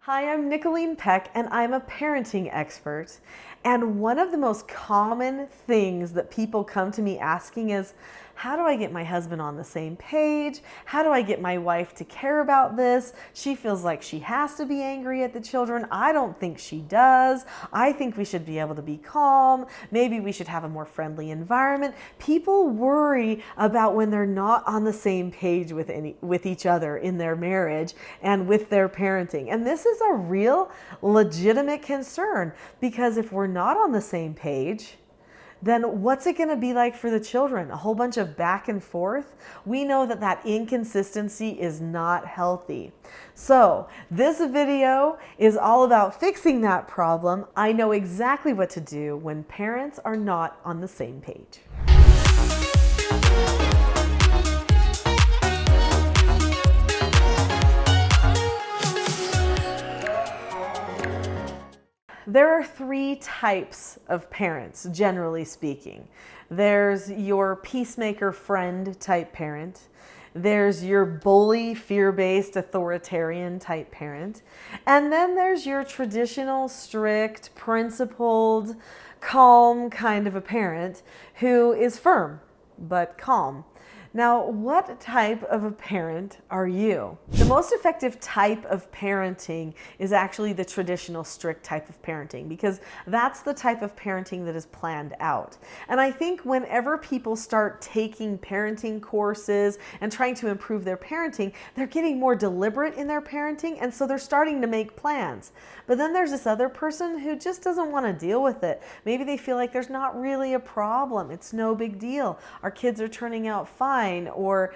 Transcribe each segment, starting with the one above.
Hi, I'm Nicolene Peck, and I'm a parenting expert. And one of the most common things that people come to me asking is, how do I get my husband on the same page? How do I get my wife to care about this? She feels like she has to be angry at the children. I don't think she does. I think we should be able to be calm. Maybe we should have a more friendly environment. People worry about when they're not on the same page with each other in their marriage and with their parenting. And this is a real legitimate concern, because if we're not on the same page, then what's it going to be like for the children? A whole bunch of back and forth? We know that that inconsistency is not healthy. So this video is all about fixing that problem. I know exactly what to do when parents are not on the same page. There are three types of parents, generally speaking. There's your peacemaker friend type parent. There's your bully, fear-based, authoritarian type parent. And then there's your traditional, strict, principled, calm kind of a parent who is firm but calm. Now, what type of a parent are you? The most effective type of parenting is actually the traditional strict type of parenting, because that's the type of parenting that is planned out. And I think whenever people start taking parenting courses and trying to improve their parenting, they're getting more deliberate in their parenting, and so they're starting to make plans. But then there's this other person who just doesn't want to deal with it. Maybe they feel like there's not really a problem. It's no big deal. Our kids are turning out fine. Or,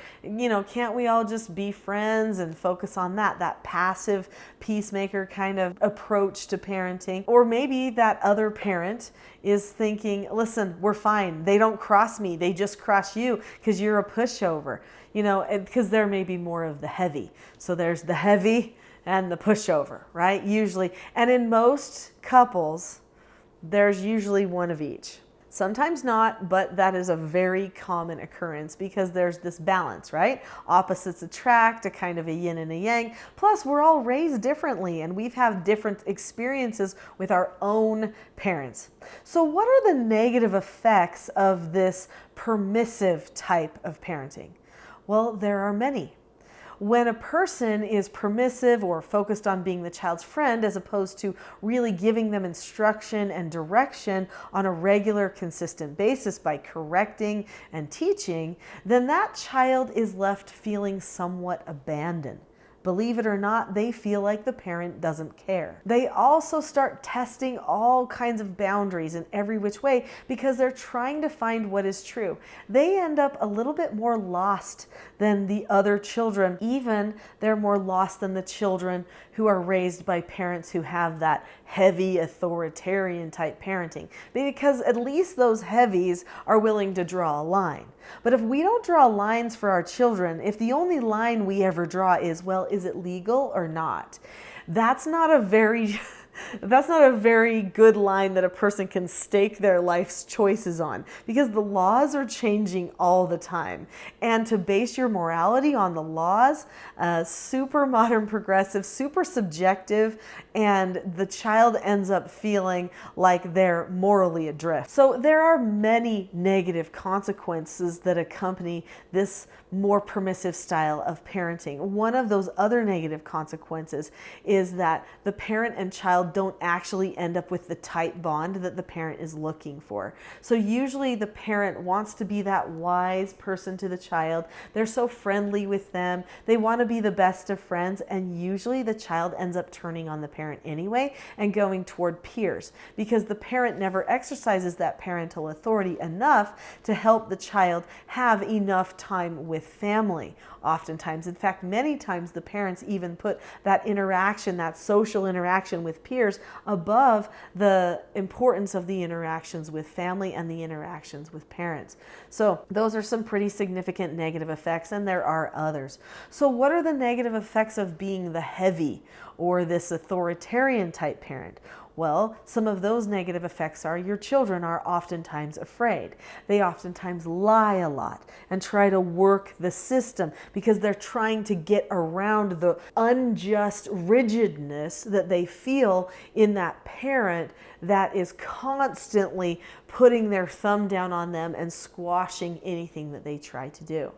can't we all just be friends and focus on that passive peacemaker kind of approach to parenting? Or maybe that other parent is thinking, listen, we're fine. They don't cross me. They just cross you because you're a pushover, because there may be more of the heavy. So there's the heavy and the pushover, right? Usually. And in most couples, there's usually one of each. Sometimes not, but that is a very common occurrence because there's this balance, right? Opposites attract, a kind of a yin and a yang. Plus, we're all raised differently and we've had different experiences with our own parents. So what are the negative effects of this permissive type of parenting? Well, there are many. When a person is permissive or focused on being the child's friend as opposed to really giving them instruction and direction on a regular, consistent basis by correcting and teaching, then that child is left feeling somewhat abandoned. Believe it or not, they feel like the parent doesn't care. They also start testing all kinds of boundaries in every which way because they're trying to find what is true. They end up a little bit more lost than the other children. Even they're more lost than the children who are raised by parents who have that heavy authoritarian type parenting, because at least those heavies are willing to draw a line. But if we don't draw lines for our children, if the only line we ever draw is, well, is it legal or not? That's not a very good line that a person can stake their life's choices on, because the laws are changing all the time. And to base your morality on the laws, super modern progressive, super subjective, and the child ends up feeling like they're morally adrift. So there are many negative consequences that accompany this more permissive style of parenting. One of those other negative consequences is that the parent and child don't actually end up with the tight bond that the parent is looking for. So usually the parent wants to be that wise person to the child. They're so friendly with them. They want to be the best of friends, and usually the child ends up turning on the parent anyway and going toward peers, because the parent never exercises that parental authority enough to help the child have enough time with family. Oftentimes, in fact, many times the parents even put that interaction, that social interaction with peers, above the importance of the interactions with family and the interactions with parents. So those are some pretty significant negative effects, and there are others. So what are the negative effects of being the heavy or this authoritarian type parent? Well, some of those negative effects are your children are oftentimes afraid. They oftentimes lie a lot and try to work the system because they're trying to get around the unjust rigidness that they feel in that parent that is constantly putting their thumb down on them and squashing anything that they try to do.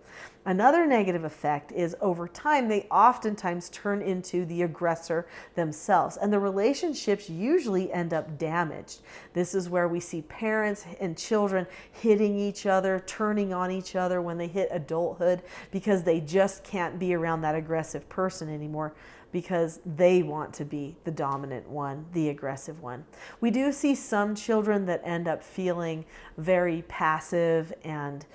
Another negative effect is over time, they oftentimes turn into the aggressor themselves, and the relationships usually end up damaged. This is where we see parents and children hitting each other, turning on each other when they hit adulthood because they just can't be around that aggressive person anymore, because they want to be the dominant one, the aggressive one. We do see some children that end up feeling very passive and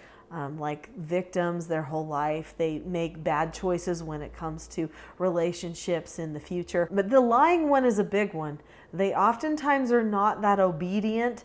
like victims their whole life. They make bad choices when it comes to relationships in the future. But the lying one is a big one. They oftentimes are not that obedient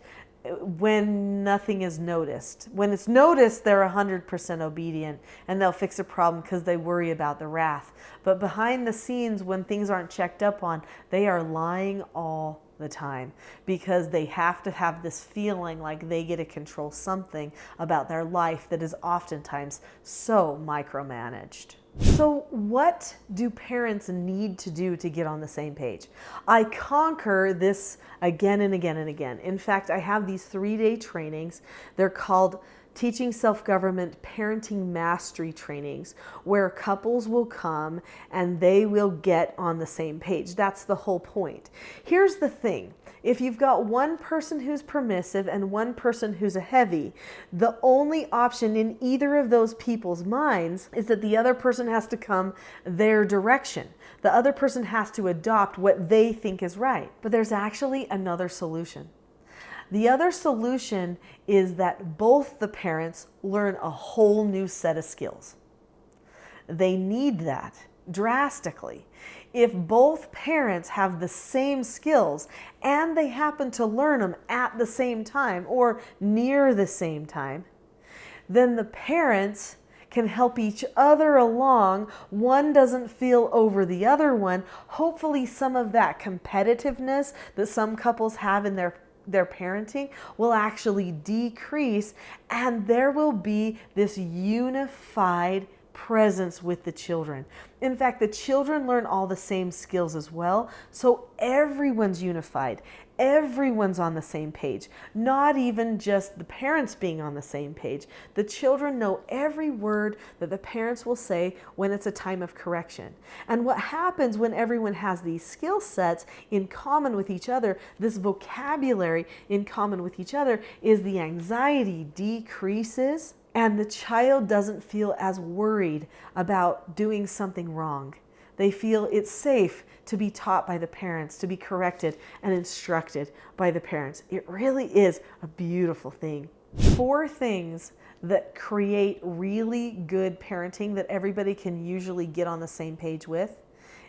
when nothing is noticed. When it's noticed, they're 100% obedient and they'll fix a problem because they worry about the wrath. But behind the scenes, when things aren't checked up on, they are lying all the time because they have to have this feeling like they get to control something about their life that is oftentimes so micromanaged. So what do parents need to do to get on the same page? I conquer this again and again and again. In fact, I have these 3-day trainings. They're called Teaching Self-Government Parenting Mastery Trainings, where couples will come and they will get on the same page. That's the whole point. Here's the thing. If you've got one person who's permissive and one person who's a heavy, the only option in either of those people's minds is that the other person has to come their direction. The other person has to adopt what they think is right. But there's actually another solution. The other solution is that both the parents learn a whole new set of skills. They need that drastically. If both parents have the same skills and they happen to learn them at the same time or near the same time, then the parents can help each other along. One doesn't feel over the other one. Hopefully some of that competitiveness that some couples have in their parenting will actually decrease, and there will be this unified presence with the children. In fact, the children learn all the same skills as well, so everyone's unified. Everyone's on the same page, not even just the parents being on the same page. The children know every word that the parents will say when it's a time of correction. And what happens when everyone has these skill sets in common with each other, this vocabulary in common with each other, is the anxiety decreases and the child doesn't feel as worried about doing something wrong. They feel it's safe to be taught by the parents, to be corrected and instructed by the parents. It really is a beautiful thing. 4 things that create really good parenting that everybody can usually get on the same page with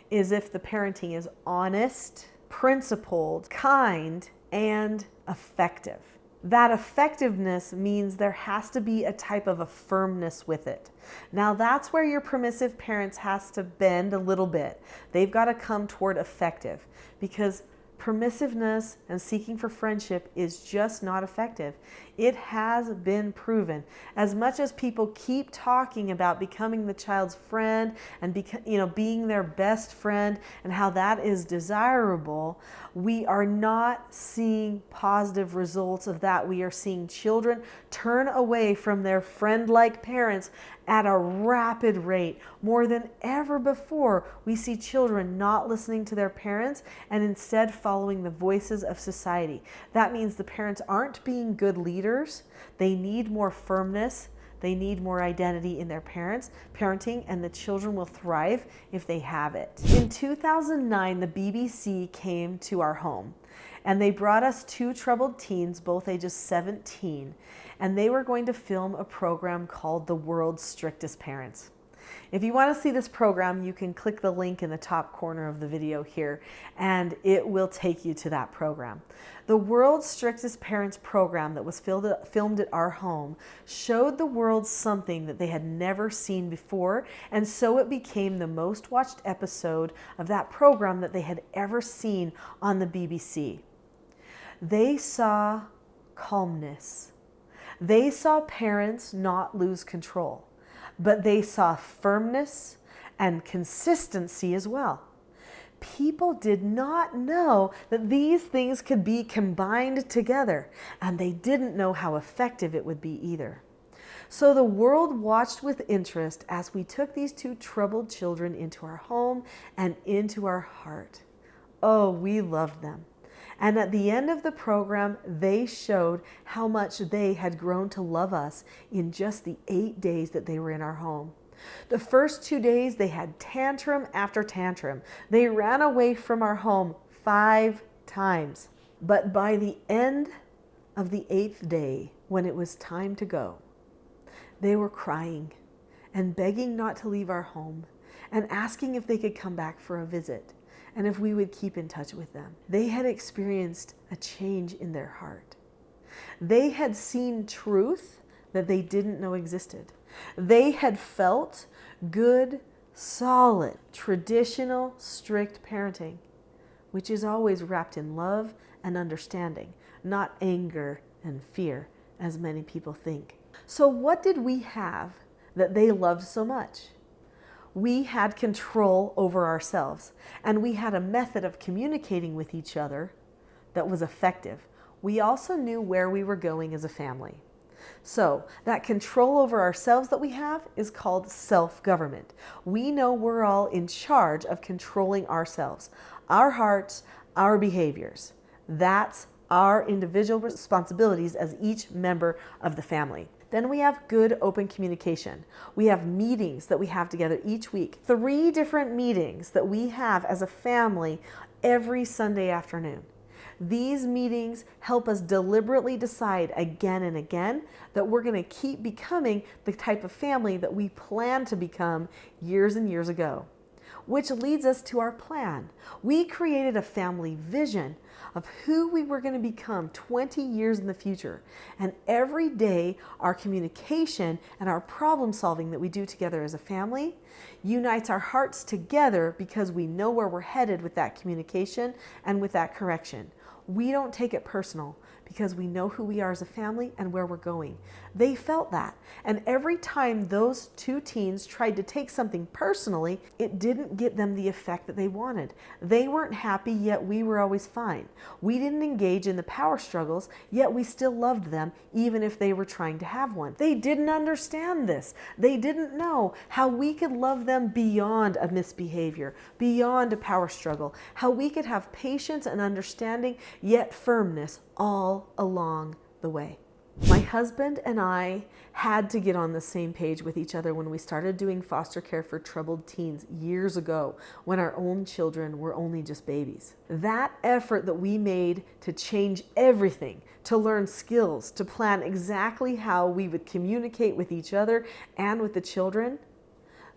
is if the parenting is honest, principled, kind, and effective. That effectiveness means there has to be a type of a firmness with it. Now that's where your permissive parents has to bend a little bit. They've got to come toward effective, because permissiveness and seeking for friendship is just not effective. It has been proven. As much as people keep talking about becoming the child's friend and being their best friend and how that is desirable, we are not seeing positive results of that. We are seeing children turn away from their friend-like parents at a rapid rate. More than ever before, we see children not listening to their parents and instead following the voices of society. That means the parents aren't being good leaders. They need more firmness. They need more identity in their parenting, and the children will thrive if they have it. In 2009, the BBC came to our home, and they brought us 2 troubled teens, both ages 17, and they were going to film a program called The World's Strictest Parents. If you want to see this program, you can click the link in the top corner of the video here, and it will take you to that program. The World's Strictest Parents program that was filmed at our home showed the world something that they had never seen before, and so it became the most watched episode of that program that they had ever seen on the BBC. They saw calmness. They saw parents not lose control, but they saw firmness and consistency as well. People did not know that these things could be combined together, and they didn't know how effective it would be either. So the world watched with interest as we took these two troubled children into our home and into our heart. Oh, we loved them. And at the end of the program, they showed how much they had grown to love us in just the 8 days that they were in our home. The first 2 days, they had tantrum after tantrum. They ran away from our home 5 times. But by the end of the 8th day, when it was time to go, they were crying and begging not to leave our home and asking if they could come back for a visit and if we would keep in touch with them. They had experienced a change in their heart. They had seen truth that they didn't know existed. They had felt good, solid, traditional, strict parenting, which is always wrapped in love and understanding, not anger and fear, as many people think. So what did we have that they loved so much? We had control over ourselves, and we had a method of communicating with each other that was effective. We also knew where we were going as a family. So that control over ourselves that we have is called self-government. We know we're all in charge of controlling ourselves, our hearts, our behaviors. That's our individual responsibilities as each member of the family. Then we have good open communication. We have meetings that we have together each week. 3 different meetings that we have as a family every Sunday afternoon. These meetings help us deliberately decide again and again that we're going to keep becoming the type of family that we planned to become years and years ago. Which leads us to our plan. We created a family vision of who we were going to become 20 years in the future. And every day, our communication and our problem solving that we do together as a family unites our hearts together because we know where we're headed with that communication and with that correction. We don't take it personal because we know who we are as a family and where we're going. They felt that. And every time those 2 teens tried to take something personally, it didn't get them the effect that they wanted. They weren't happy, yet we were always fine. We didn't engage in the power struggles, yet we still loved them, even if they were trying to have one. They didn't understand this. They didn't know how we could love them beyond a misbehavior, beyond a power struggle, how we could have patience and understanding, yet firmness all along the way. My husband and I had to get on the same page with each other when we started doing foster care for troubled teens years ago, when our own children were only just babies. That effort that we made to change everything, to learn skills, to plan exactly how we would communicate with each other and with the children,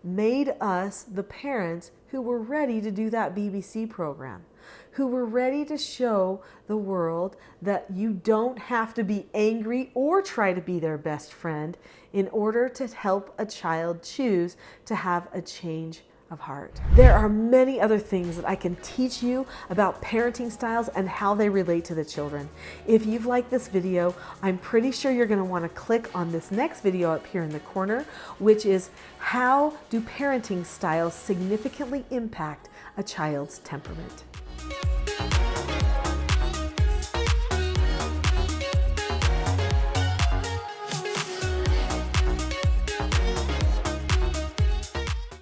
made us the parents who were ready to do that BBC program, who were ready to show the world that you don't have to be angry or try to be their best friend in order to help a child choose to have a change of heart. There are many other things that I can teach you about parenting styles and how they relate to the children. If you've liked this video, I'm pretty sure you're going to want to click on this next video up here in the corner, which is how do parenting styles significantly impact a child's temperament.